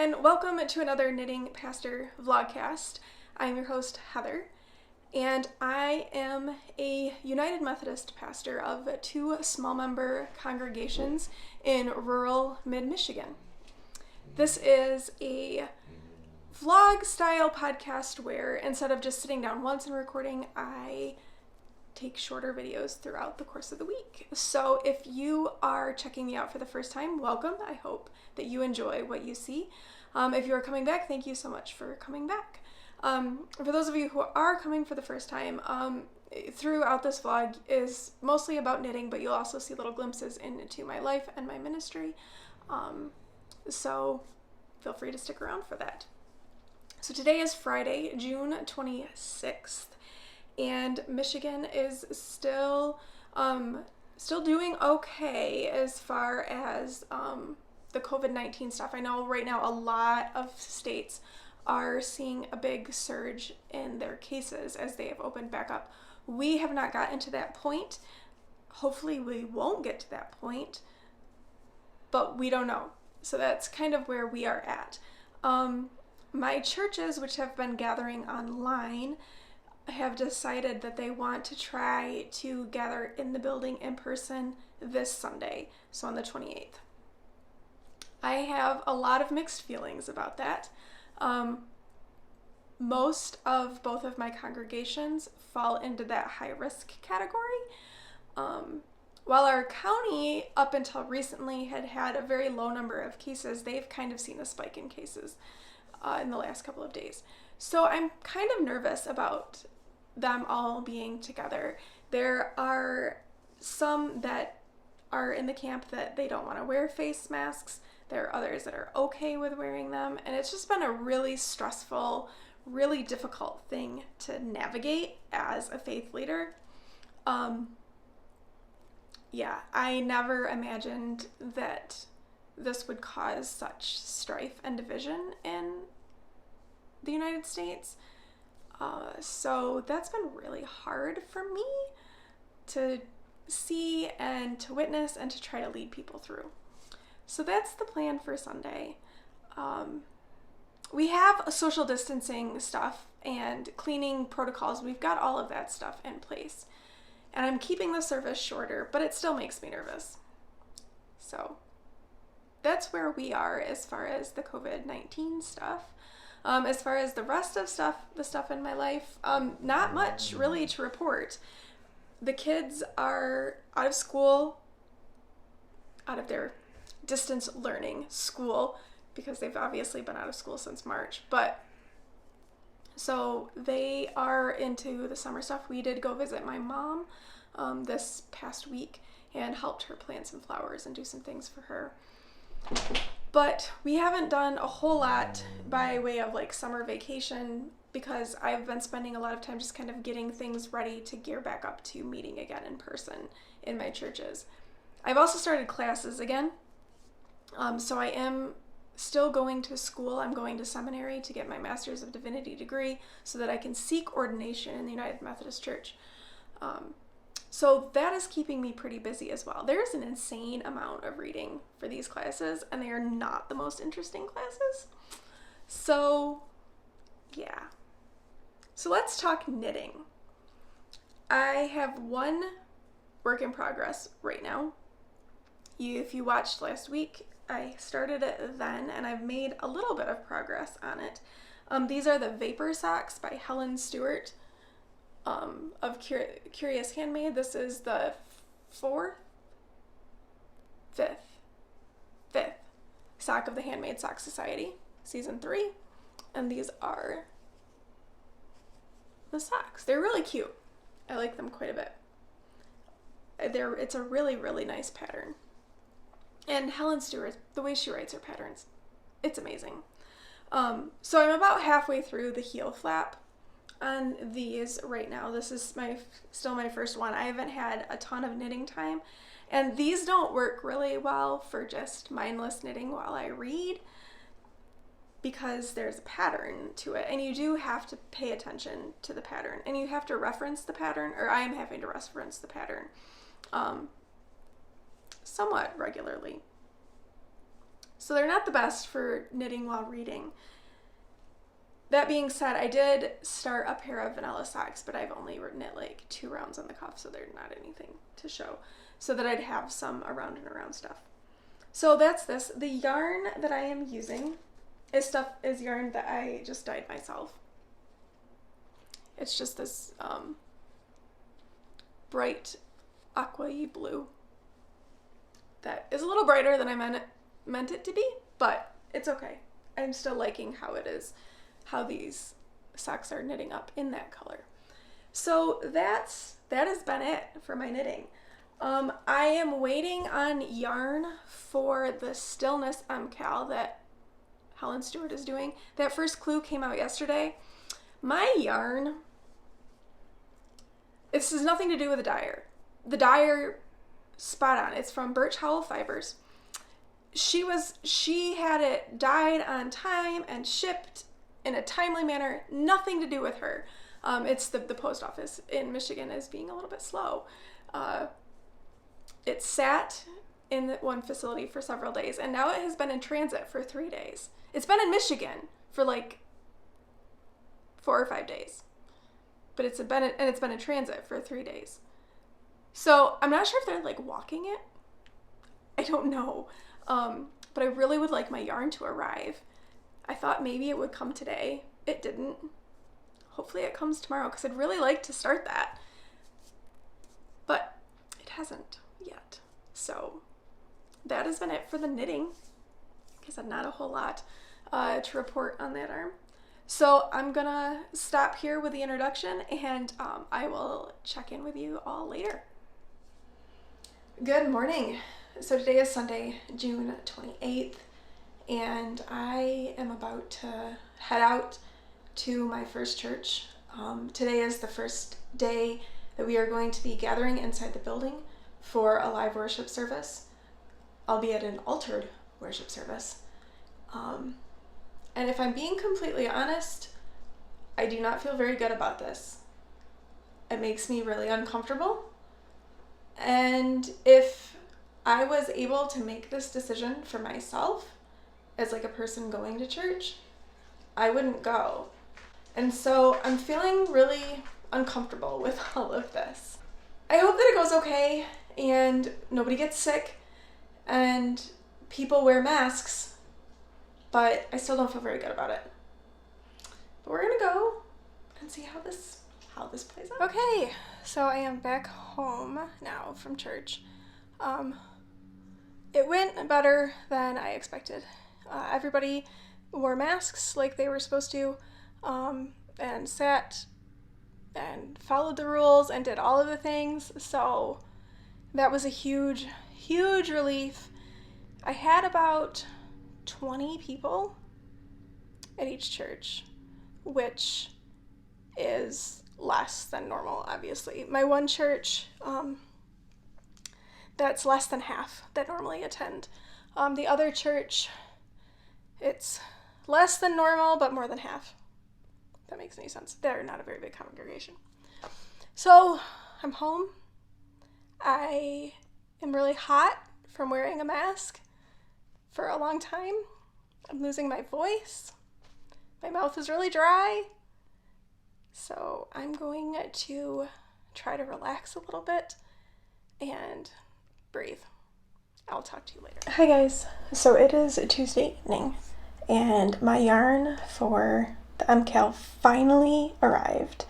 and welcome to another Knitting Pastor Vlogcast. I'm your host, Heather, and I am a United Methodist pastor of two small member congregations in rural mid-Michigan. This is a vlog style podcast where instead of just sitting down once and recording, I take shorter videos throughout the course of the week. So if you are checking me out for the first time, welcome. I hope that you enjoy what you see. If you are coming back, thank you so much for coming back. For those of you who are coming for the first time, throughout this vlog is mostly about knitting, but you'll also see little glimpses into my life and my ministry. So feel free to stick around for that. So today is Friday, June 26th. And Michigan is still doing okay as far as the COVID-19 stuff. I know right now a lot of states are seeing a big surge in their cases as they have opened back up. We have not gotten to that point. Hopefully we won't get to that point, but we don't know. So that's kind of where we are at. My churches, which have been gathering online, have decided that they want to try to gather in the building in person this Sunday, so on the 28th. I have a lot of mixed feelings about that. Most of both of my congregations fall into that high risk category. While our county up until recently had a very low number of cases, they've kind of seen a spike in cases in the last couple of days. So I'm kind of nervous about them all being together. There are some that are in the camp that they don't want to wear face masks. There are others that are okay with wearing them. And it's just been a really stressful, really difficult thing to navigate as a faith leader. I never imagined that this would cause such strife and division in the United States. So that's been really hard for me to see and to witness and to try to lead people through. So that's the plan for Sunday. We have a social distancing stuff and cleaning protocols. We've got all of that stuff in place. And I'm keeping the service shorter, but it still makes me nervous. So that's where we are as far as the COVID-19 stuff. As far as the rest of the stuff in my life, not much really to report. The kids are out of school, out of their distance learning school, because they've obviously been out of school since March. But so they are into the summer stuff. We did go visit my mom this past week and helped her plant some flowers and do some things for her. But we haven't done a whole lot by way of like summer vacation because I've been spending a lot of time just kind of getting things ready to gear back up to meeting again in person in my churches. I've also started classes again. So I am still going to school. I'm going to seminary to get my Master's of Divinity degree so that I can seek ordination in the United Methodist Church. So that is keeping me pretty busy as well. There's an insane amount of reading for these classes, and they are not the most interesting classes. So, yeah. So let's talk knitting. I have one work in progress right now. If you watched last week, I started it then, and I've made a little bit of progress on it. These are the Vapour socks by Helen Stewart. Of Curious Handmade. This is the fifth sock of the Handmade Sock Society, season 3, and these are the socks. They're really cute. I like them quite a bit. It's a really, really nice pattern. And Helen Stewart, the way she writes her patterns, it's amazing. So I'm about halfway through the heel flap on these right now. This is still my first one. I haven't had a ton of knitting time, and these don't work really well for just mindless knitting while I read because there's a pattern to it, and you do have to pay attention to the pattern, and you have to reference the pattern, or I am having to reference the pattern somewhat regularly. So they're not the best for knitting while reading. That being said, I did start a pair of vanilla socks, but I've only knit like 2 rounds on the cuff, so they're not anything to show, so that I'd have some around and around stuff. So that's this. The yarn that I am using is yarn that I just dyed myself. It's just this bright aqua-y blue that is a little brighter than I meant it to be, but it's okay. I'm still liking how it is, how these socks are knitting up in that color. So that has been it for my knitting. I am waiting on yarn for the Stillness MKAL that Helen Stewart is doing. That first clue came out yesterday. My yarn, this has nothing to do with the dyer. The dyer, spot on. It's from Birch Fibers. She had it dyed on time and shipped in a timely manner. Nothing to do with her. It's the post office in Michigan is being a little bit slow. It sat in one facility for several days, and now it has been in transit for 3 days. It's been in Michigan for like 4 or 5 days, but it's been in transit for 3 days. So I'm not sure if they're like walking it. I don't know, but I really would like my yarn to arrive. I thought maybe it would come today. It didn't. Hopefully it comes tomorrow because I'd really like to start that, but it hasn't yet. So that has been it for the knitting. Like I said, not a whole lot to report on that arm. So I'm gonna stop here with the introduction, and I will check in with you all later. Good morning. So today is Sunday, June 28th, and I am about to head out to my first church. Today is the first day that we are going to be gathering inside the building for a live worship service, albeit an altered worship service. And if I'm being completely honest, I do not feel very good about this. It makes me really uncomfortable. And if I was able to make this decision for myself as like a person going to church, I wouldn't go. And so I'm feeling really uncomfortable with all of this. I hope that it goes okay and nobody gets sick and people wear masks, but I still don't feel very good about it. But we're gonna go and see how this plays out. Okay, so I am back home now from church. It went better than I expected. Everybody wore masks like they were supposed to, and sat and followed the rules and did all of the things. So that was a huge, huge relief. I had about 20 people at each church, which is less than normal, obviously. My one church, that's less than half that normally attend. The other church, it's less than normal, but more than half. If that makes any sense. They're not a very big congregation. So I'm home. I am really hot from wearing a mask for a long time. I'm losing my voice. My mouth is really dry. So I'm going to try to relax a little bit and breathe. I'll talk to you later. Hi guys. So it is a Tuesday evening and my yarn for the MKAL finally arrived,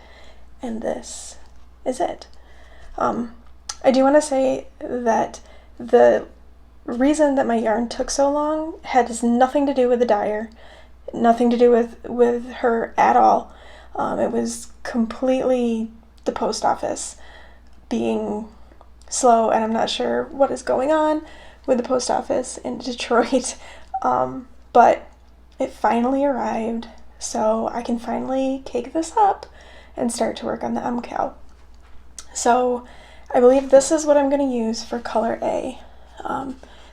and this is it. I do want to say that the reason that my yarn took so long has nothing to do with the dyer, nothing to do with her at all. It was completely the post office being slow, and I'm not sure what is going on with the post office in Detroit, but it finally arrived, so I can finally cake this up and start to work on the MKAL. So I believe this is what I'm going to use for color A.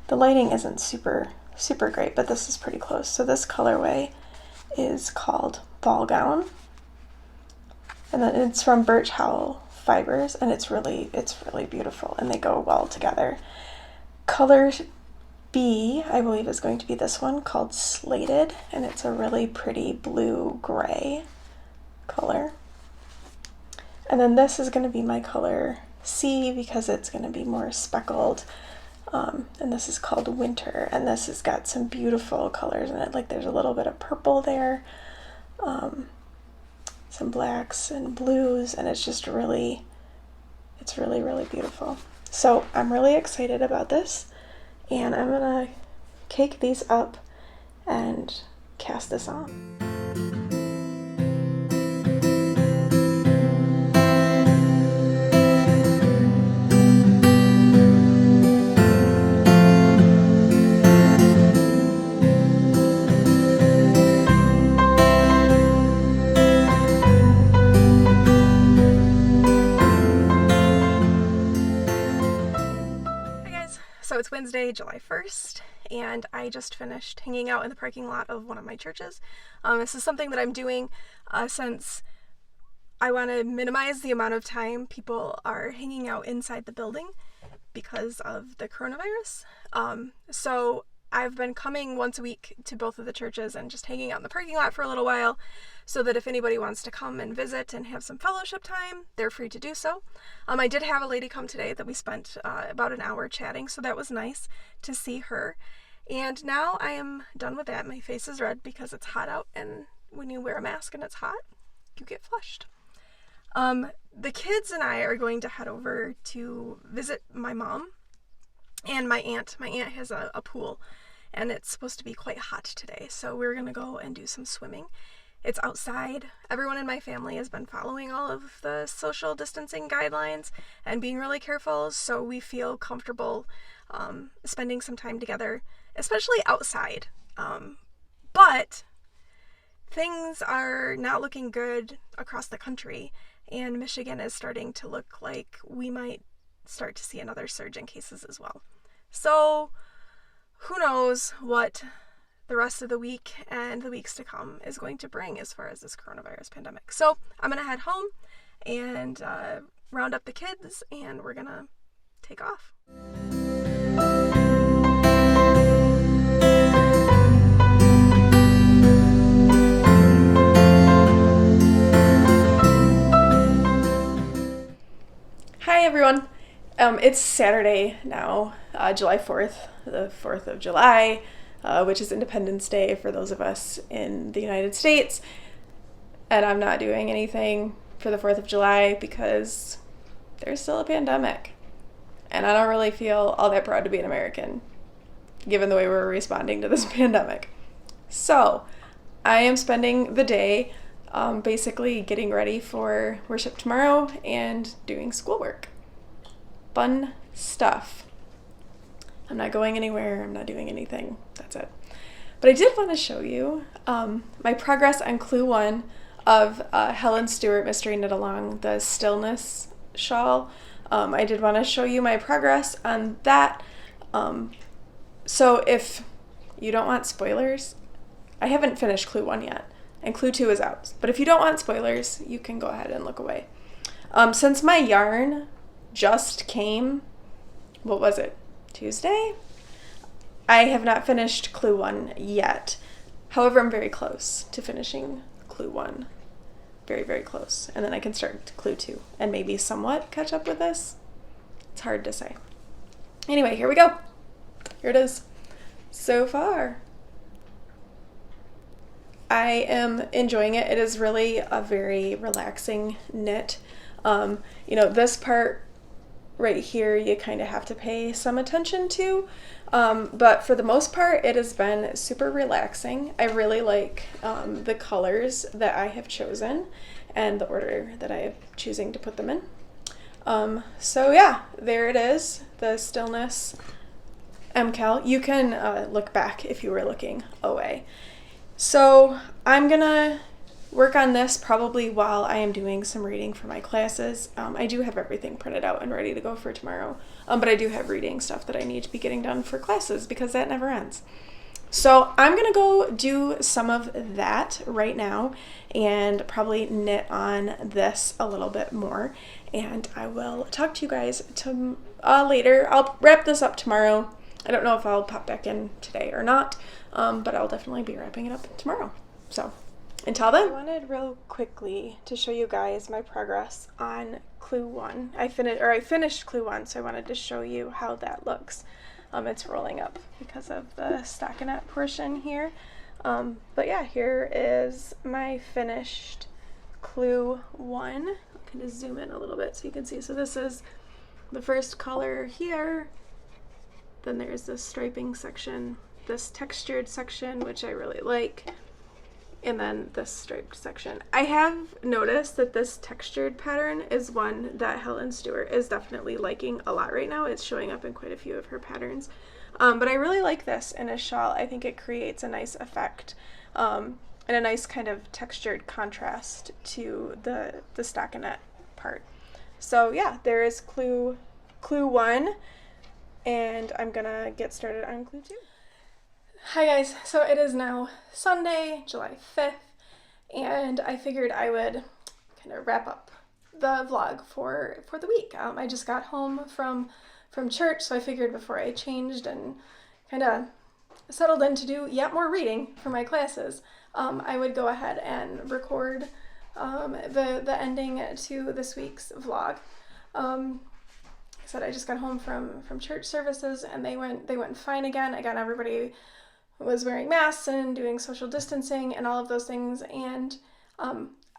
The lighting isn't super great, but this is pretty close. So this colorway is called Ball Gown, and then it's from Birch Fibers, and it's really beautiful, and they go well together. Color B, I believe, is going to be this one called Slated, and it's a really pretty blue-gray color. And then this is going to be my color C because it's going to be more speckled, and this is called Winter, and this has got some beautiful colors in it. Like there's a little bit of purple there, some blacks and blues, and it's just really, really beautiful. So I'm really excited about this, and I'm gonna cake these up and cast this on. So it's Wednesday, July 1st, and I just finished hanging out in the parking lot of one of my churches. This is something that I'm doing since I want to minimize the amount of time people are hanging out inside the building because of the coronavirus. So I've been coming once a week to both of the churches and just hanging out in the parking lot for a little while so that if anybody wants to come and visit and have some fellowship time, they're free to do so. I did have a lady come today that we spent about an hour chatting, so that was nice to see her. And now I am done with that. My face is red because it's hot out, and when you wear a mask and it's hot, you get flushed. The kids and I are going to head over to visit my mom and my aunt. My aunt has a pool, and it's supposed to be quite hot today, so we're going to go and do some swimming. It's outside. Everyone in my family has been following all of the social distancing guidelines and being really careful, so we feel comfortable spending some time together, especially outside. But things are not looking good across the country, and Michigan is starting to look like we might start to see another surge in cases as well. So who knows what the rest of the week and the weeks to come is going to bring as far as this coronavirus pandemic. So I'm going to head home and round up the kids, and we're going to take off. Hi everyone. It's Saturday now, July 4th, the 4th of July, which is Independence Day for those of us in the United States. And I'm not doing anything for the 4th of July because there's still a pandemic. And I don't really feel all that proud to be an American, given the way we're responding to this pandemic. So I am spending the day basically getting ready for worship tomorrow and doing schoolwork. Fun stuff. I'm not going anywhere. I'm not doing anything. That's it. But I did want to show you my progress on Clue 1 of Helen Stewart Mystery Knit Along, the Stillness shawl. I did want to show you my progress on that. So if you don't want spoilers, I haven't finished Clue 1 yet, and Clue 2 is out. But if you don't want spoilers, you can go ahead and look away. Since my yarn just came, what was it, Tuesday? I have not finished Clue 1 yet. However, I'm very close to finishing Clue 1. Very, very close. And then I can start Clue 2 and maybe somewhat catch up with this. It's hard to say. Anyway, here we go. Here it is. So far, I am enjoying it. It is really a very relaxing knit. This part right here you kind of have to pay some attention to, but for the most part it has been super relaxing. I really like the colors that I have chosen and the order that I am choosing to put them in. So yeah, there it is, the Stillness MKAL. You can look back if you were looking away. So I'm gonna work on this probably while I am doing some reading for my classes. I do have everything printed out and ready to go for tomorrow, but I do have reading stuff that I need to be getting done for classes because that never ends. So I'm gonna go do some of that right now and probably knit on this a little bit more, and I will talk to you guys later. I'll wrap this up tomorrow I don't know if I'll pop back in today or not, but I'll definitely be wrapping it up tomorrow. So until then, I wanted real quickly to show you guys my progress on clue 1. I finished clue 1, so I wanted to show you how that looks. It's rolling up because of the stockinette portion here. But yeah, here is my finished clue 1. I'll kind of zoom in a little bit so you can see. So this is the first color here. Then there's this striping section, this textured section, which I really like, and then this striped section. I have noticed that this textured pattern is one that Helen Stewart is definitely liking a lot right now. It's showing up in quite a few of her patterns. But I really like this in a shawl. I think it creates a nice effect and a nice kind of textured contrast to the stockinette part. So yeah, there is clue 1, and I'm gonna get started on clue 2. Hi guys, so it is now Sunday, July 5th, and I figured I would kind of wrap up the vlog for the week. I just got home from church, so I figured before I changed and kind of settled in to do yet more reading for my classes, I would go ahead and record the ending to this week's vlog. I said I just got home from church services, and they went fine again. Again, everybody was wearing masks and doing social distancing and all of those things, and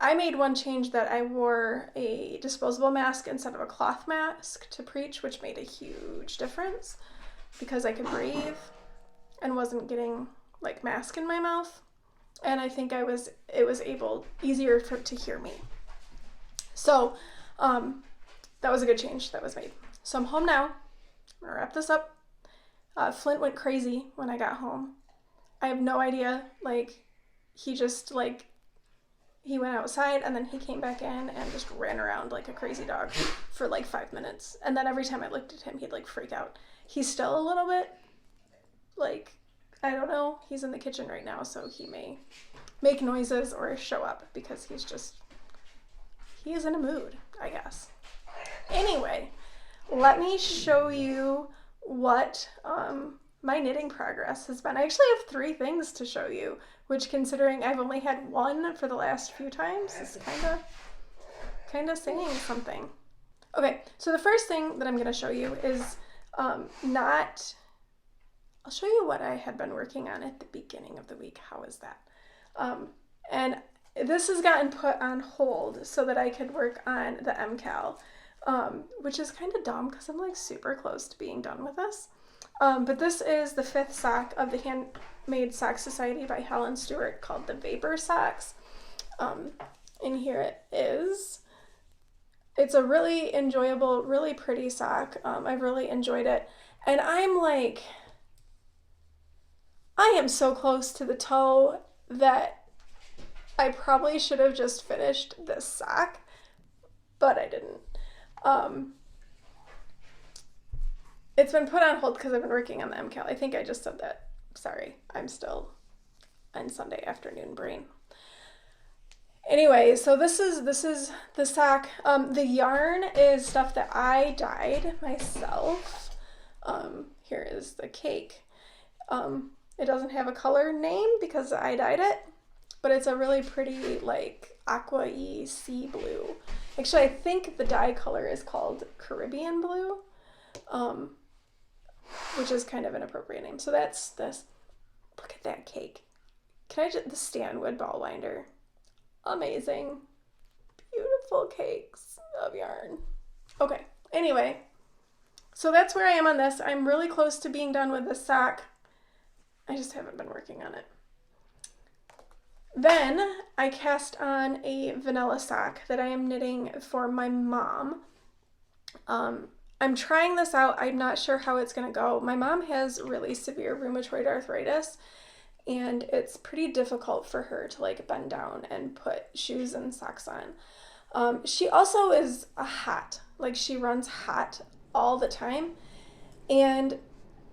I made one change that I wore a disposable mask instead of a cloth mask to preach, which made a huge difference because I could breathe and wasn't getting like mask in my mouth, and I think it was easier to hear me. So that was a good change that was made. So I'm home now. I'm gonna wrap this up. Flint went crazy when I got home. I have no idea, like, he went outside and then he came back in and just ran around like a crazy dog for like 5 minutes. And then every time I looked at him, he'd like freak out. He's still a little bit, like, I don't know, he's in the kitchen right now, so he may make noises or show up because he is in a mood, I guess. Anyway, let me show you what my knitting progress has been. I actually have 3 things to show you, which, considering I've only had 1 for the last few times, is kind of saying something. Okay, so the first thing that I'm going to show you is I'll show you what I had been working on at the beginning of the week. How is that? And this has gotten put on hold so that I could work on the MKAL, which is kind of dumb because I'm like super close to being done with this. But this is the 5th sock of the Handmade Sock Society by Helen Stewart, called the Vapour socks. And here it is. It's a really enjoyable, really pretty sock. I've really enjoyed it. And I'm like, I am so close to the toe that I probably should have just finished this sock, but I didn't. It's been put on hold because I've been working on the MKAL. I think I just said that. Sorry, I'm still on Sunday afternoon brain. Anyway, so this is the sock. The yarn is stuff that I dyed myself. Here is the cake. It doesn't have a color name because I dyed it, but it's a really pretty, like, aqua-y sea blue. Actually, I think the dye color is called Caribbean blue, which is kind of an appropriate name. So that's this. Look at that cake. The Stanwood ball winder. Amazing. Beautiful cakes of yarn. Okay, anyway, so that's where I am on this. I'm really close to being done with this sock. I just haven't been working on it. Then I cast on a vanilla sock that I am knitting for my mom. I'm trying this out. I'm not sure how it's going to go. My mom has really severe rheumatoid arthritis, and it's pretty difficult for her to like bend down and put shoes and socks on. She also is a hot, like she runs hot all the time, and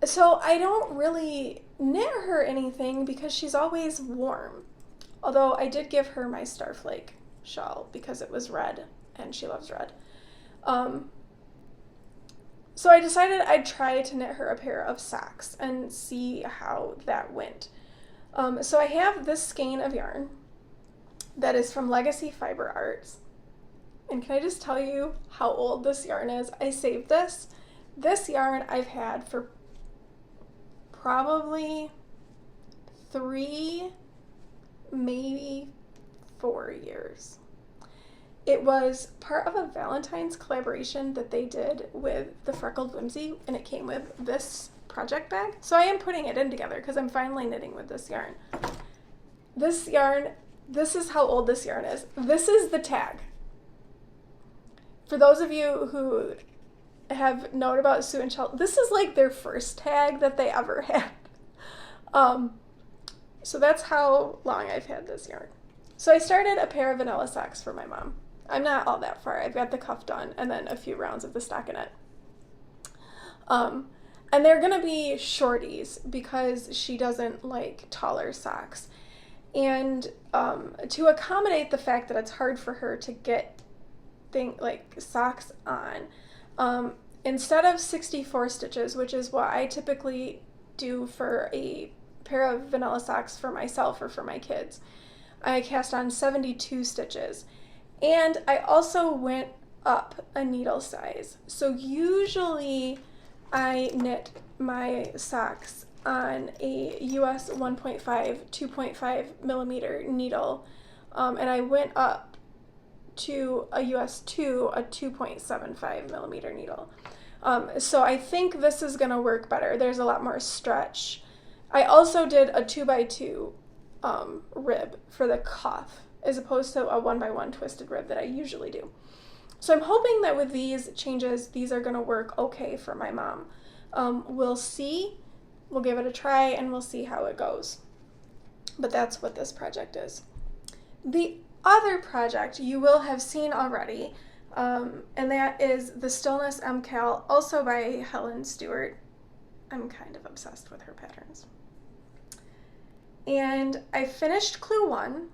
so I don't really knit her anything because she's always warm. Although I did give her my Starflake shawl because it was red and she loves red. So I decided I'd try to knit her a pair of socks and see how that went. So I have this skein of yarn that is from Legacy Fiber Arts. And can I just tell you how old this yarn is? I saved this. This yarn I've had for probably 3, maybe 4 years. It was part of a Valentine's collaboration that they did with the Freckled Whimsy, and it came with this project bag. So I am putting it in together because I'm finally knitting with this yarn. This yarn, this is how old this yarn is. This is the tag. For those of you who have known about Sue and Chell, this is like their first tag that they ever had. So that's how long I've had this yarn. So I started a pair of vanilla socks for my mom. I'm not all that far. I've got the cuff done and then a few rounds of the stockinette. And they're gonna be shorties because she doesn't like taller socks. And to accommodate the fact that it's hard for her to get socks on, instead of 64 stitches, which is what I typically do for a pair of vanilla socks for myself or for my kids, I cast on 72 stitches. And I also went up a needle size. So usually I knit my socks on a US 1.5, 2.5 millimeter needle, and I went up to a US 2, a 2.75 millimeter needle. So I think this is gonna work better. There's a lot more stretch. I also did a 2x2 rib for the cuff, as opposed to a 1x1 twisted rib that I usually do. So I'm hoping that with these changes, these are gonna work okay for my mom. We'll see, we'll give it a try, and we'll see how it goes. But that's what this project is. The other project you will have seen already, and that is the Stillness MKAL, also by Helen Stewart. I'm kind of obsessed with her patterns. And I finished Clue 1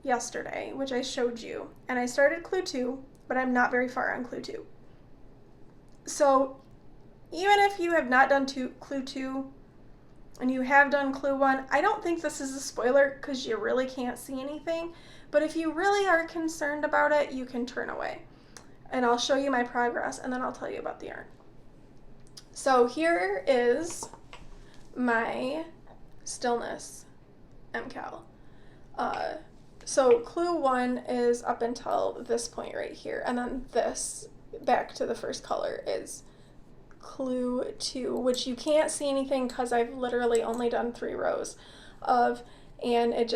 yesterday, which I showed you, and I started Clue 2, but I'm not very far on Clue 2. So even if you have not done Clue 2 and you have done Clue 1, I don't think this is a spoiler because you really can't see anything, but if you really are concerned about it, you can turn away. And I'll show you my progress, and then I'll tell you about the yarn. So here is my Stillness MKAL. So Clue 1 is up until this point right here, and then this, back to the first color, is Clue 2, which you can't see anything because I've literally only done 3 rows of, and it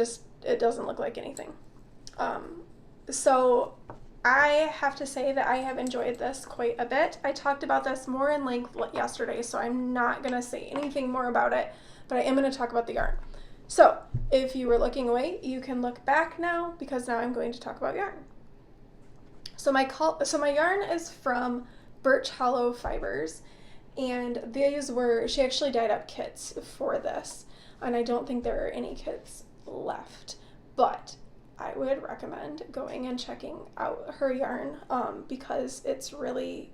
doesn't look like anything. So I have to say that I have enjoyed this quite a bit. I talked about this more in length yesterday, so I'm not going to say anything more about it, but I am going to talk about the yarn. So if you were looking away, you can look back now, because now I'm going to talk about yarn. So my yarn is from Birch Hollow Fibers, and she actually dyed up kits for this, and I don't think there are any kits left, but I would recommend going and checking out her yarn, because it's really,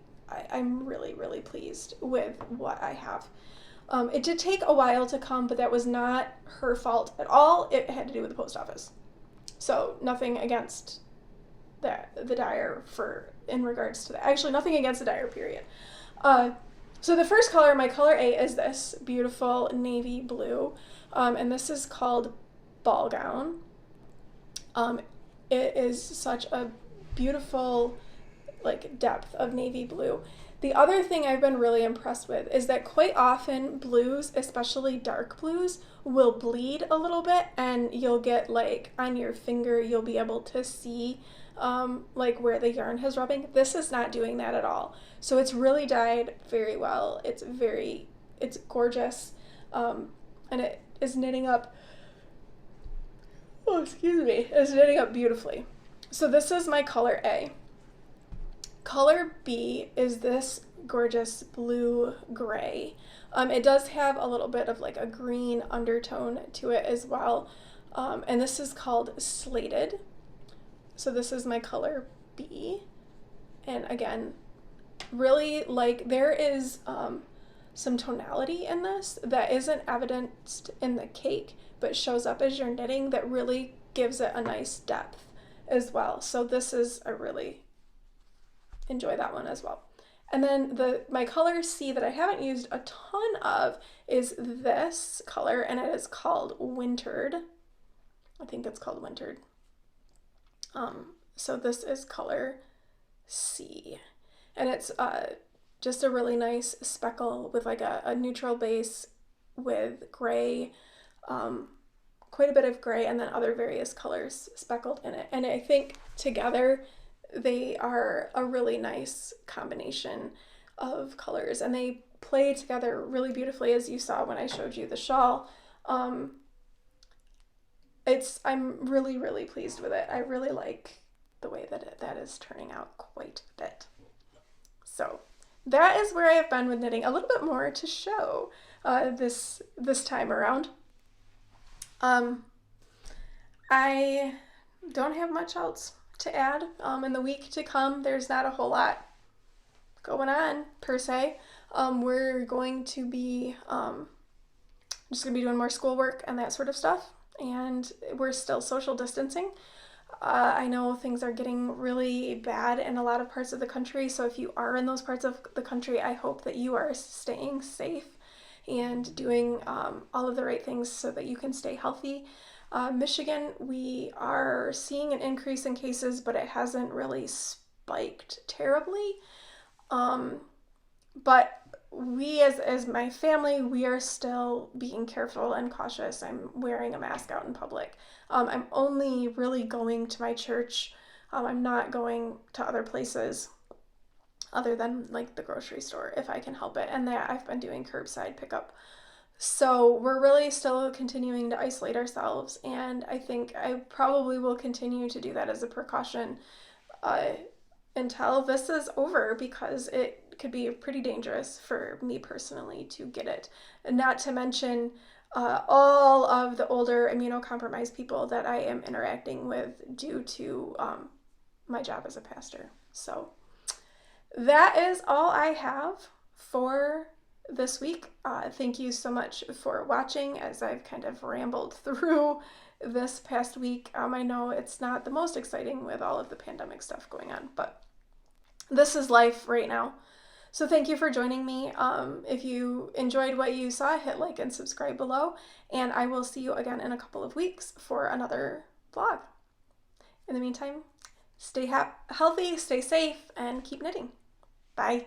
I'm really, really pleased with what I have. It did take a while to come, but that was not her fault at all. It had to do with the post office. So nothing against the dyer in regards to that. Actually, nothing against the dyer, period. So the first color, my color A, is this beautiful navy blue, and this is called Ball Gown. It is such a beautiful depth of navy blue. The other thing I've been really impressed with is that quite often blues, especially dark blues, will bleed a little bit, and you'll get on your finger, you'll be able to see where the yarn is rubbing. This is not doing that at all. So it's really dyed very well. It's gorgeous, and it is knitting up, it's knitting up beautifully. So this is my color A. Color B is this gorgeous blue-gray. It does have a little bit of a green undertone to it as well, and this is called Slated. So this is my color B, and again, really like, there is some tonality in this that isn't evidenced in the cake, but shows up as you're knitting, that really gives it a nice depth as well. So this is, I really enjoy that one as well. And then my color C that I haven't used a ton of is this color, and it is called Wintered. I think it's called Wintered. So this is color C, and it's just a really nice speckle with like a neutral base with gray, quite a bit of gray, and then other various colors speckled in it. And I think together they are a really nice combination of colors, and they play together really beautifully, as you saw when I showed you the shawl. I'm really, really pleased with it. I really like the way that is turning out quite a bit. So that is where I have been with knitting. A little bit more to show this time around. I don't have much else to add. In the week to come, there's not a whole lot going on per se. We're going to be just going to be doing more schoolwork and that sort of stuff, and we're still social distancing. I know things are getting really bad in a lot of parts of the country, so if you are in those parts of the country, I hope that you are staying safe and doing all of the right things so that you can stay healthy. Michigan, we are seeing an increase in cases, but it hasn't really spiked terribly. But we as my family, we are still being careful and cautious. I'm wearing a mask out in public. I'm only really going to my church. I'm not going to other places other than like the grocery store if I can help it. And that I've been doing curbside pickup. So we're really still continuing to isolate ourselves. And I think I probably will continue to do that as a precaution until this is over, because it could be pretty dangerous for me personally to get it. And not to mention all of the older immunocompromised people that I am interacting with due to my job as a pastor. So that is all I have for this week. Thank you so much for watching as I've kind of rambled through this past week. I know it's not the most exciting with all of the pandemic stuff going on, but this is life right now. So thank you for joining me. If you enjoyed what you saw, hit like and subscribe below, and I will see you again in a couple of weeks for another vlog. In the meantime, stay healthy, stay safe, and keep knitting. Bye.